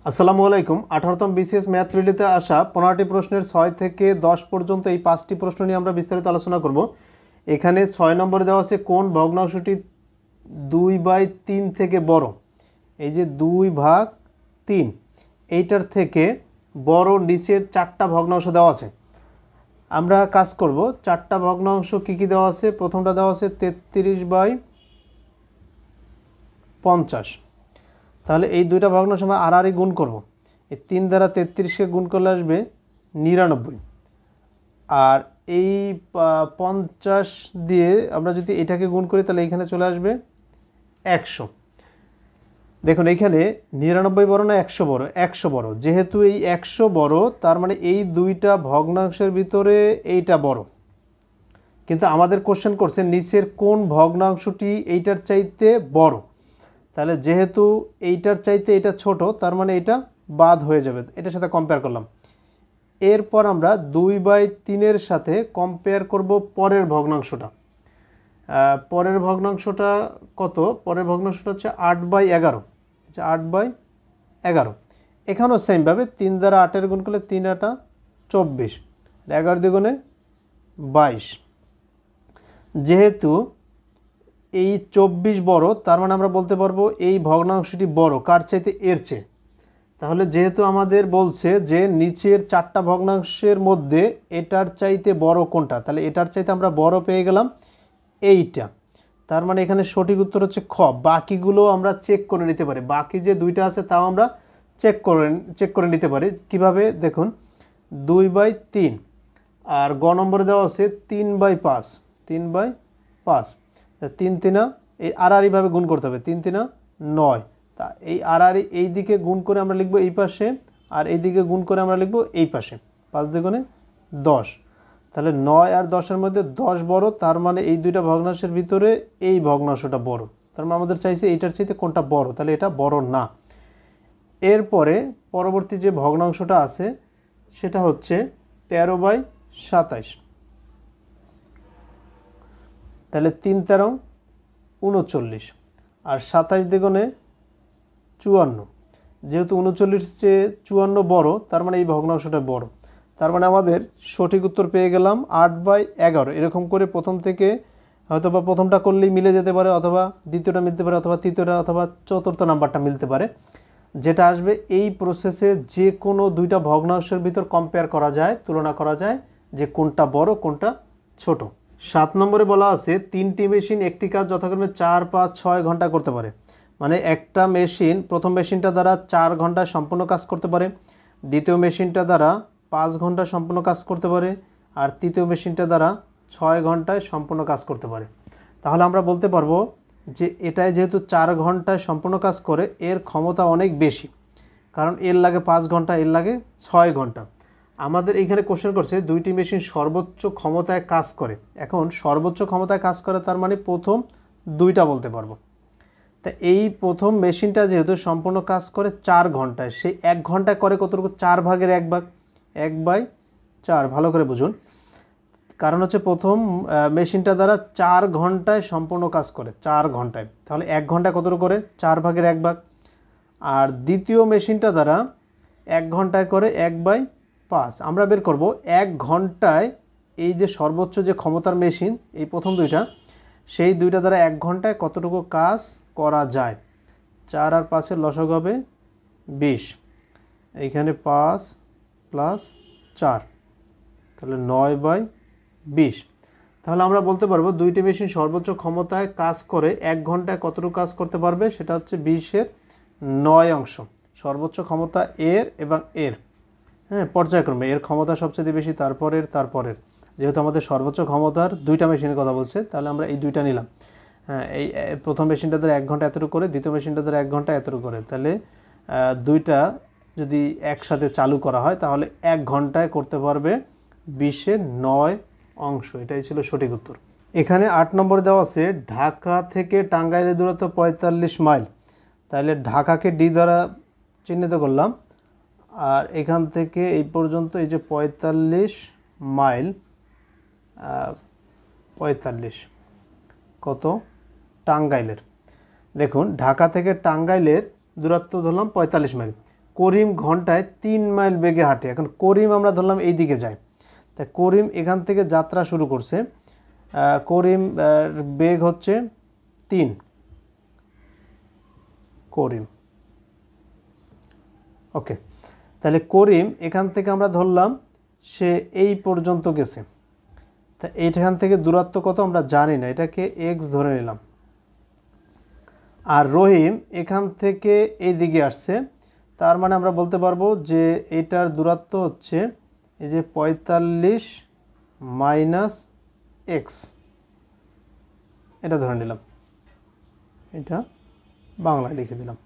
আসসালামু আলাইকুম। 18তম BCS math রিলেতে আসা 15টি প্রশ্নের 6 থেকে 10 পর্যন্ত এই 5টি প্রশ্ন নিয়ে আমরা বিস্তারিত আলোচনা করব। এখানে 6 নম্বরে দেওয়া আছে কোন ভগ্নাংশটি 2/3 থেকে বড়। এই যে 2/3 এইটার থেকে বড় নিচের 4টা ভগ্নাংশ দেওয়া আছে। আমরা কাজ করব, 4টা ভগ্নাংশ কি কি দেওয়া আছে। প্রথমটা দেওয়া আছে 33/50। তাহলে এই দুইটা ভগ্নাংশ আমরা আড়াআড়ি গুণ করব। এই 3 দ্বারা 33কে গুণ করলে আসবে 99। আর এই 50 দিয়ে আমরা যদি এটাকে গুণ করি তাহলে এখানে চলে আসবে 100। দেখুন এইখানে 99 বড় না 100 বড়? 100 বড়। যেহেতু এই 100 বড়, তার মানে এই দুইটা ভগ্নাংশের ভিতরে এইটা বড়। কিন্তু আমাদের কোশ্চেন করছে নিচের কোন ভগ্নাংশটি এইটার চাইতে বড়। তাহলে যেহেতু এইটার চাইতে এটা ছোট, তার মানে এটা বাদ হয়ে যাবে। এটার সাথে কম্পেয়ার করলাম। এরপর আমরা 2/3 সাথে কম্পেয়ার করব পরের ভগ্নাংশটা। পরের ভগ্নাংশটা কত? পরের ভগ্নাংশটা হচ্ছে 8/11। 8/11। এখানেও সেমভাবে 3 দ্বারা 8-এর গুণ করলে 3 8 24, 11 দ্বিগুণে 22। যেহেতু এই 24 বড়, তার মানে আমরা বলতে পারবো এই ভগ্নাংশটি বড় কার চাইতে? এর চেয়ে। তাহলে যেহেতু আমাদের বলছে যে নিচের 4টা ভগ্নাংশের মধ্যে এটার চাইতে বড় কোনটা, তাহলে এটার চাইতে আমরা বড় পেয়ে গেলাম এইটা। তার মানে এখানে সঠিক উত্তর হচ্ছে খ। বাকিগুলো আমরা চেক করে নিতে পারি। বাকি যে দুইটা আছে তাও আমরা চেক করে নিতে পারি। কিভাবে? দেখুন 2/3 আর গ নম্বরে দেওয়া আছে 3/5। 3/5। 3 3 এই আড়াআড়িভাবে গুণ করতে হবে। 3 3 9। তা এই আড়াআড়ি এই দিকে গুণ করে আমরা লিখব এই পাশে, আর এই দিকে গুণ করে আমরা লিখব এই পাশে। 5 দুগুণে 10। তাহলে 9 আর 10-এর মধ্যে 10 বড়, তার মানে এই দুইটা ভগ্নাংশের ভিতরে এই ভগ্নাংশটা বড়। তার মানে আমাদের চাইছে এইটার চাইতে কোনটা বড়, তাহলে এটা বড় না। এরপরে পরবর্তী যে ভগ্নাংশটা আছে সেটা হচ্ছে 13/27। তাহলে 3 13 39 আর 27 দ্বিগুণে 54। যেহেতু 39 চেয়ে 54 বড়, তার মানে এই ভগ্নাংশটা বড়। তার মানে আমাদের সঠিক উত্তর পেয়ে গেলাম 8/11। এরকম করে প্রথম থেকে হয়তো বা প্রথমটা করলেই মিলে যেতে পারে, অথবা দ্বিতীয়টা মিলতে পারে, অথবা তৃতীয়টা, অথবা চতুর্থ নাম্বারটা মিলতে পারে। যেটা আসবে এই প্রসেসে যে কোনো দুইটা ভগ্নাংশের ভিতর কম্পেয়ার করা যায়, তুলনা করা যায় যে কোনটা বড় কোনটা ছোট। 7 নম্বরে বলা আছে 3টি মেশিন একটি কাজ যথাক্রমে 4 5 6 ঘন্টা করতে পারে। মানে একটা মেশিন প্রথম মেশিনটা দ্বারা 4 ঘন্টায় সম্পূর্ণ কাজ করতে পারে, দ্বিতীয় মেশিনটা দ্বারা 5 ঘন্টা সম্পূর্ণ কাজ করতে পারে, আর তৃতীয় মেশিনটা দ্বারা 6 ঘন্টায় সম্পূর্ণ কাজ করতে পারে। তাহলে আমরা বলতে পারবো যে এটাই যেহেতু 4 ঘন্টায় সম্পূর্ণ কাজ করে, এর ক্ষমতা অনেক বেশি। কারণ এর লাগে 5 ঘন্টা, এর লাগে 6 ঘন্টা। আমাদের এইখানে কোশ্চেন করছে দুইটি মেশিন সর্বোচ্চ ক্ষমতায় কাজ করে। এখন সর্বোচ্চ ক্ষমতায় কাজ করে, তার মানে প্রথম দুইটা বলতে পারবো। তা এই প্রথম মেশিনটা যেহেতু সম্পূর্ণ কাজ করে 4 ঘন্টায়, সেই 1 ঘন্টায় করে কতটুকু? 4 ভাগের 1 ভাগ, 1/4। ভালো করে বুঝুন। কারণ হচ্ছে প্রথম মেশিনটা দ্বারা 4 ঘন্টায় সম্পূর্ণ কাজ করে, 4 ঘন্টায়। তাহলে 1 ঘন্টায় কতটুকু করে? 4 ভাগের 1 ভাগ। আর দ্বিতীয় মেশিনটা দ্বারা 1 ঘন্টায় করে 1/5। আমরা বের করব 1 ঘন্টায় এই যে সর্বোচ্চ যে ক্ষমতার মেশিন, এই প্রথম দুইটা, সেই দুইটা দ্বারা 1 ঘন্টায় কতটুকু কাজ করা যায়। 4 আর 5-এর লসাগু হবে 20। এইখানে 5 + 4, তাহলে 9/20। তাহলে আমরা বলতে পারবো দুইটি মেশিন সর্বোচ্চ ক্ষমতায় কাজ করে 1 ঘন্টায় কতটুকু কাজ করতে পারবে, সেটা হচ্ছে 20-এর 9 অংশ। সর্বোচ্চ ক্ষমতা এর এবং এর, হ্যাঁ, পর্যায়ক্রমে এর ক্ষমতা সবচেয়ে বেশি, তারপরের। যেহেতু আমাদের সর্বোচ্চ ক্ষমতার দুইটা মেশিনের কথা বলছে, তাহলে আমরা এই দুইটা নিলাম। হ্যাঁ, এই প্রথম মেশিনটা দ্বারা 1 ঘন্টা এতটুকু করে, দ্বিতীয় মেশিনটা দ্বারা 1 ঘন্টা এতটুকু করে। তাহলে দুইটা যদি একসাথে চালু করা হয় তাহলে 1 ঘন্টায় করতে পারবে 20-এর 9 অংশ। এটাই ছিল সঠিক উত্তর। এখানে 8 নম্বরে দেওয়া আছে ঢাকা থেকে টাঙ্গাইলের দূরত্ব 45 মাইল। তাহলে ঢাকাকে ডি দ্বারা চিহ্নিত করলাম, আর এখান থেকে এই পর্যন্ত এই যে 45 মাইল, 45 কত? টাঙ্গাইলের। দেখুন ঢাকা থেকে টাঙ্গাইলের দূরত্ব ধরলাম 45 মাইল। করিম ঘন্টায় 3 মাইল বেগে হাঁটে। এখন করিম আমরা ধরলাম এই দিকে যায়, তাই করিম এখান থেকে যাত্রা শুরু করছে। করিম বেগ হচ্ছে 3, করিম। ওকে, তাহলে করিম এখান থেকে আমরা ধরলাম সে এই পর্যন্ত গেছে, তা এইখান থেকে দূরত্ব কত আমরা জানি না, এটাকে x ধরে নিলাম। আর রহিম এখান থেকে এই দিকে আসছে, তার মানে আমরা বলতে পারবো যে এটার দূরত্ব হচ্ছে এই যে 45 মাইনাস x, এটা ধরে নিলাম, এটা বাংলায় লিখে দিলাম।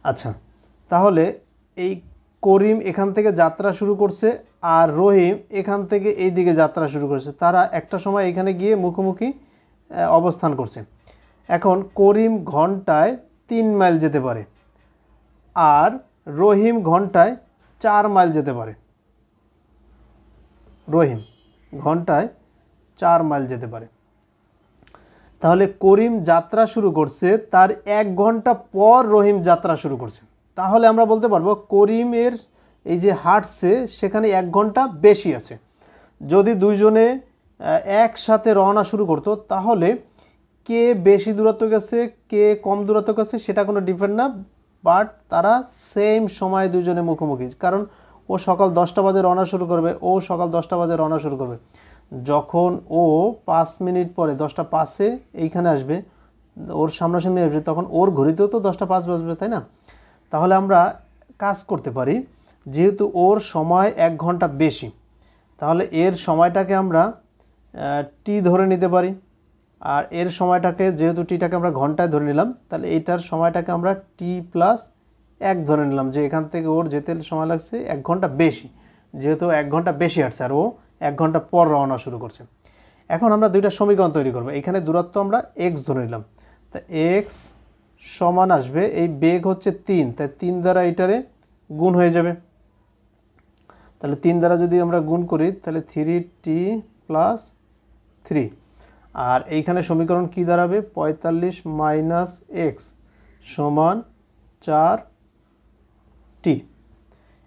আচ্ছা, তাহলে এই করিম এখান থেকে যাত্রা শুরু করছে আর রহিম এখান থেকে এই দিকে যাত্রা শুরু করছে, তারা একটা সময় এখানে গিয়ে মুখোমুখি অবস্থান করছে। এখন করিম ঘন্টায় 3 মাইল যেতে পারে আর রহিম ঘন্টায় 4 মাইল যেতে পারে। রহিম ঘন্টায় 4 মাইল যেতে পারে। তাহলে করিম যাত্রা শুরু করছে, তার 1 ঘন্টা পর রহিম যাত্রা শুরু করছে। তাহলে আমরা বলতে পারবো করিমের এই যে হাঁটছে সেখানে 1 ঘন্টা বেশি আছে। যদি দুইজনে একসাথে রওনা শুরু করতো তাহলে কে বেশি দূরত্ব গেছে কে কম দূরত্ব গেছে সেটা কোনো ডিপেন্ড না, বাট তারা সেম সময় দুজনে মুখোমুখি। কারণ ও সকাল 10টা বাজে রওনা শুরু করবে, ও সকাল 10টা বাজে রওনা শুরু করবে। যখন ও 5 মিনিট পরে 10টা 5-এ এইখানে আসবে, ওর সামনাসামনি আসবে, তখন ওর ঘড়িতেও তো 10টা 5 বাজবে, তাই না? তাহলে আমরা কাজ করতে পারি, যেহেতু ওর সময় 1 ঘন্টা বেশি, তাহলে এর সময়টাকে আমরা টি ধরে নিতে পারি। আর এর সময়টাকে যেহেতু টিটাকে আমরা ঘন্টায় ধরে নিলাম, তাহলে এইটার সময়টাকে আমরা টি প্লাস 1 ধরে নিলাম, যে এখান থেকে ওর যেতে সময় লাগছে 1 ঘন্টা বেশি, যেহেতু 1 ঘন্টা বেশি আসছে আর ও 1 ঘন্টা পর রওনা শুরু করছে। এখন আমরা দুইটা সমীকরণ তৈরি করবো। এখানে দূরত্ব আমরা x ধরে নিলাম, তা x সমান আসবে, এই বেগ হচ্ছে 3, তাই 3 দ্বারা এটারে গুণ হয়ে যাবে। তাহলে 3 দ্বারা যদি আমরা গুণ করি তাহলে 3t প্লাস 3, আর এইখানে সমীকরণ কি দাঁড়াবে 45 মাইনাস x সমান 4t।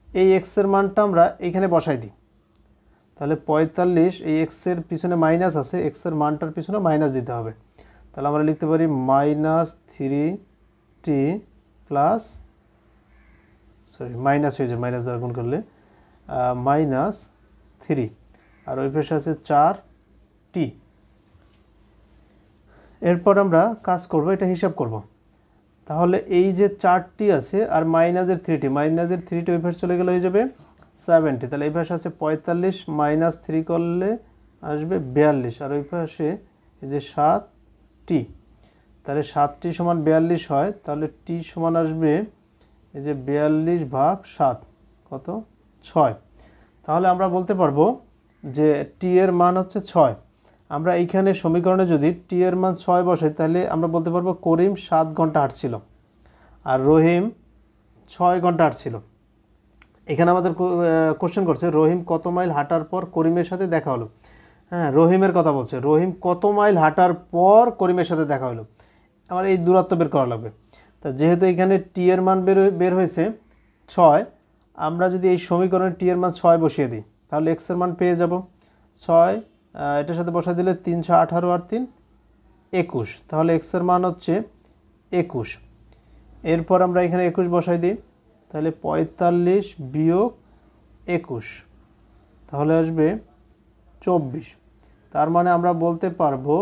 এই x এর মানটা আমরা এইখানে বসাই দিই, তাহলে 45, এই x এর পিছনে মাইনাস আছে, x এর মানটার পিছনে মাইনাস দিতে হবে। তাহলে আমরা লিখতে পারি minus 3t plus, sorry minus হয়ে যায় মাইনাস দ্বারা গুণ করলে, মাইনাস 3, আর ওই পাশে আছে 4t। এরপর আমরা কাজ করব, এটা হিসাব করব। তাহলে এই যে 4t আছে আর মাইনাসের 3t, মাইনাসের 3t ওই পাশে চলে গেলে হয়ে যাবে 70। তাহলে এই পাশে আছে 45 মাইনাস 3 করলে আসবে 42, আর ওই পাশে এই যে 7t, তাহলে 7t সমান 42 হয়, তাহলে t সমান আসবে এই যে 42 ভাগ 7 কত 6। তাহলে আমরা বলতে পারবো যে t এর মান হচ্ছে 6। আমরা এইখানে সমীকরণে যদি t এর মান 6 বসাই তাহলে আমরা বলতে পারবো করিম 7 ঘন্টা হাঁটছিল আর রহিম 6 ঘন্টা হাঁটছিল। এখানে আমাদের কোশ্চেন করছে রহিম কত মাইল হাঁটার পর করিমের সাথে দেখা হলো। হ্যাঁ, রহিমের কথা বলছে, রহিম কত মাইল হাঁটার পর করিমের সাথে দেখা হলো, আমার এই দূরত্ব বের করা লাগবে। তা যেহেতু এখানে টি এর মান বের হয়েছে 6, আমরা যদি এই সমীকরণে টি এর মান 6 বসিয়ে দিই তাহলে x এর মান পেয়ে যাব 6, এটার সাথে বসাই দিলে 3 6 18 আর 3 21, তাহলে x এর মান হচ্ছে 21। এরপর আমরা এখানে 21 বসাই দিই, তাহলে 45 বিয়োগ 21 তাহলে আসবে 24। তার মানে আমরা বলতে পারবো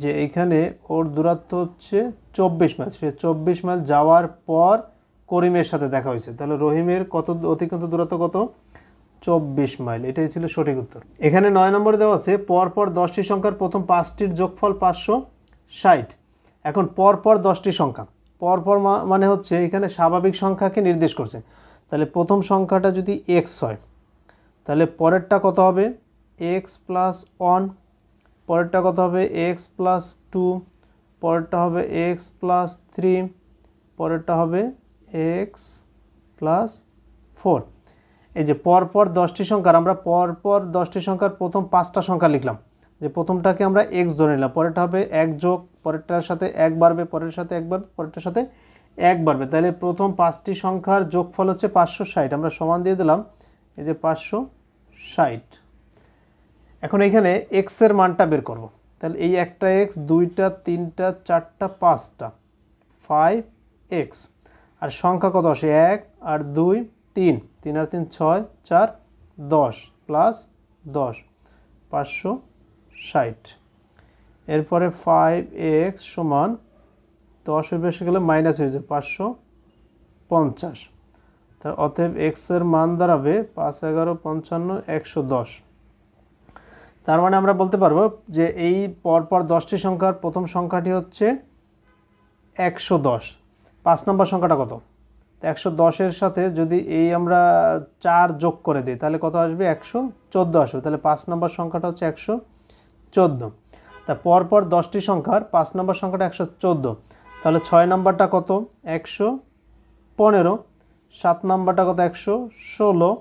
যে এইখানে ওর দূরত্ব হচ্ছে 24 মাইল। সে 24 মাইল যাওয়ার পর করিমের সাথে দেখা হয়েছে। তাহলে রহিমের কত অতিক্রান্ত দূরত্ব কত 24 মাইল, এটাই ছিল সঠিক উত্তর। এখানে 9 নম্বরে দেওয়া আছে পরপর 10টি সংখ্যার প্রথম 5টির যোগফল 560। এখন পরপর 10টি সংখ্যা, পরপর মানে হচ্ছে এখানে স্বাভাবিক সংখ্যাকে নির্দেশ করছে। তাহলে প্রথম সংখ্যাটা যদি x হয় তাহলে পরেরটা কত হবে x প্লাস 1, পরেরটা কত হবে x প্লাস 2, পরেরটা হবে x প্লাস 3, পরেরটা হবে x প্লাস 4। এই যে পরপর 10টি সংখ্যার আমরা পরপর 10টি সংখ্যার প্রথম 5টা সংখ্যা লিখলাম, যে প্রথমটাকে আমরা x ধরে নিলাম, পরেরটা হবে 1 যোগ, পরেরটার সাথে 1 বাড়বে, পরের সাথে 1 বাড়বে, পরেরটার সাথে 1 বাড়বে, তাহলে প্রথম 5টি সংখ্যার যোগফল হচ্ছে 560। আমরা সমান দিয়ে দিলাম এই যে 560। এখন এখানে x এর মানটা বের করব, তাহলে এই একটা x, দুইটা, তিনটা, চারটা, পাঁচটা, 5x। আর সংখ্যা কত আসে? 1 আর 2 3, 3 আর 3 6, 4 10 প্লাস 10, 560। এরপরে 5x সমান 10 এর বেশি গেলে মাইনাস হয়ে যায় 550। তার অতএব x এর মান দাঁড়াবে 5 11 55 110। তার মানে আমরা বলতে পারবো যে এই পরপর 10টি সংখ্যার প্রথম সংখ্যাটি হচ্ছে 110। 5 নম্বর সংখ্যাটা কত? 110 এর সাথে যদি এই আমরা 4 যোগ করে দিই তাহলে কত আসবে? 114 আসবে। তাহলে 5 নম্বর সংখ্যাটা হচ্ছে 114। তা পরপর 10টি সংখ্যার 5 নম্বর সংখ্যাটা 114। তাহলে 6 নম্বরটা কত? 115। 7 নম্বরটা কত? 116।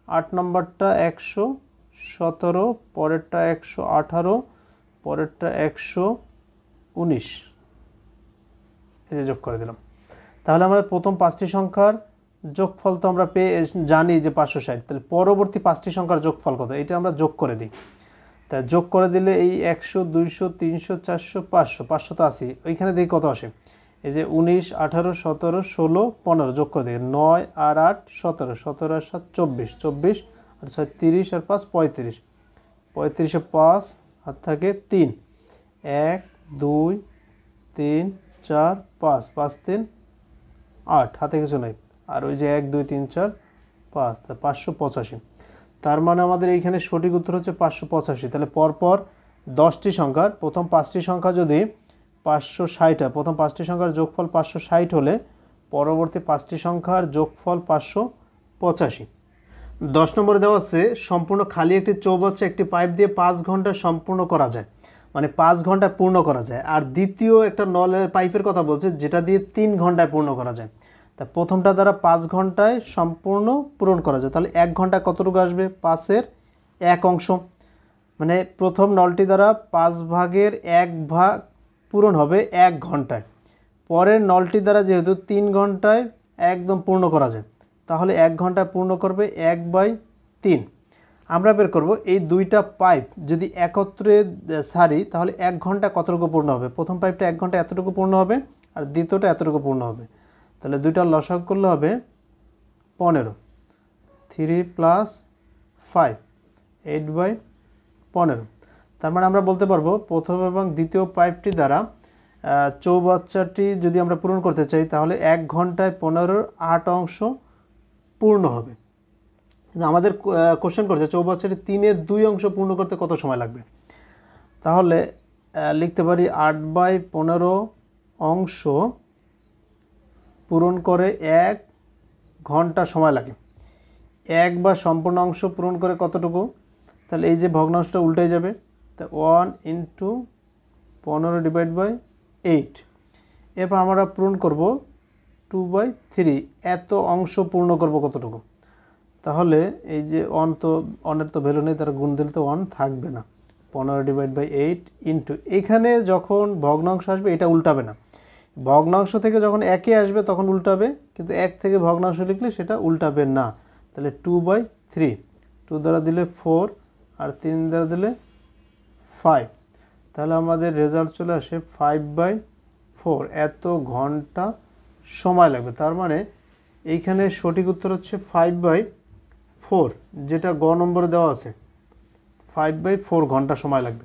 8 নম্বরটা 117, পরেরটা 118, পরেরটা 119। এই যে যোগ করে দিলাম। তাহলে আমরা প্রথম 5টি সংখ্যার যোগফল তো আমরা পেয়ে জানি যে 560। তাহলে পরবর্তী 5টি সংখ্যার যোগফল কত? এটা আমরা যোগ করে দিই। তা যোগ করে দিলে এই 100 200 300 400 500, 500 তো আসি, ওইখানে দেখি কত আসে। এই যে 19 18 17 16 15 যোগ করে দিই। 9 আর 8 17, 17 আর 7 24, 24 আর 6 30 আর 5 35, 35 এ 5 হাত থাকে 3, 1 2 3 4 5, 5 3 8, হাতে কিছু নাই। আর ওই যে 1 2 3 4 5, তা 585। তার মানে আমাদের এইখানে সঠিক উত্তর হচ্ছে 585। তাহলে পরপর 10টি সংখ্যার প্রথম 5টি সংখ্যা যদি 560 হয়, প্রথম 5টি সংখ্যার যোগফল 560 হলে পরবর্তী 5টি সংখ্যার যোগফল 585। 10 নম্বরে দেওয়া আছে সম্পূর্ণ খালি একটি চৌবাচ্চা একটি পাইপ দিয়ে 5 ঘন্টা সম্পূর্ণ করা যায়, মানে 5 ঘন্টায় পূর্ণ করা যায়। আর দ্বিতীয় একটা নলের পাইপের কথা বলছে যেটা দিয়ে 3 ঘন্টায় পূর্ণ করা যায়। তা প্রথমটা দ্বারা 5 ঘন্টায় সম্পূর্ণ পূরণ করা যায়, তাহলে 1 ঘন্টা কতটুকু আসবে? 5-এর 1 অংশ। মানে প্রথম নলটি দ্বারা 5 ভাগের 1 ভাগ পূরণ হবে 1 ঘন্টায়। পরের নলটি দ্বারা যেহেতু 3 ঘন্টায় একদম পূর্ণ করা যায়, তাহলে 1 ঘন্টায় পূর্ণ করবে 1/3। আমরা বের করব এই দুইটা পাইপ যদি একত্রে সারি তাহলে 1 ঘন্টা কতটুকু পূর্ণ হবে। প্রথম পাইপটা 1 ঘন্টা এতটুকু পূর্ণ হবে আর দ্বিতীয়টা এতটুকু পূর্ণ হবে। তাহলে দুইটা লসাগু করলে হবে 15। 3 + 5 8/15। তার মানে আমরা বলতে পারবো প্রথম এবং দ্বিতীয় পাইপটি দ্বারা চৌবাচ্চাটি যদি আমরা পূরণ করতে চাই তাহলে 1 ঘন্টায় 15-এর 8 অংশ পূর্ণ হবে। আমাদের কোশ্চেন করছে চৌবাচ্চাটি 3-এর 2 অংশ পূর্ণ করতে কত সময় লাগবে। তাহলে লিখতে পারি 8/15 অংশ পূরণ করে 1 ঘন্টা সময় লাগে। 1 বা সম্পূর্ণ অংশ পূরণ করে কতটুকু? তাহলে এই যে ভগ্নাংশটা উল্টে যাবে, তা 1 × 15 / 8। এরপর আমরা পূরণ করব 2/3। এত অংশ পূর্ণ করব কতটুকু? তাহলে এই যে 1 তো 1-এর তো ভ্যালু নেই, তার গুণ দিলে তো 1 থাকবে না। 15/8 ইন্টু এখানে যখন ভগ্নাংশ আসবে এটা উল্টাবে না। ভগ্নাংশ থেকে যখন 1-এ আসবে তখন উল্টাবে, কিন্তু 1 থেকে ভগ্নাংশ লিখলে সেটা উল্টাবে না। তাহলে 2/3, 2 দ্বারা দিলে 4 আর 3 দ্বারা দিলে 5। তাহলে আমাদের রেজাল্ট চলে আসে 5/4। এত ঘন্টা সময় লাগবে। তার মানে এইখানে সঠিক উত্তর হচ্ছে 5/4, যেটা গ নম্বরে দেওয়া আছে। 5/4 ঘন্টা সময় লাগবে।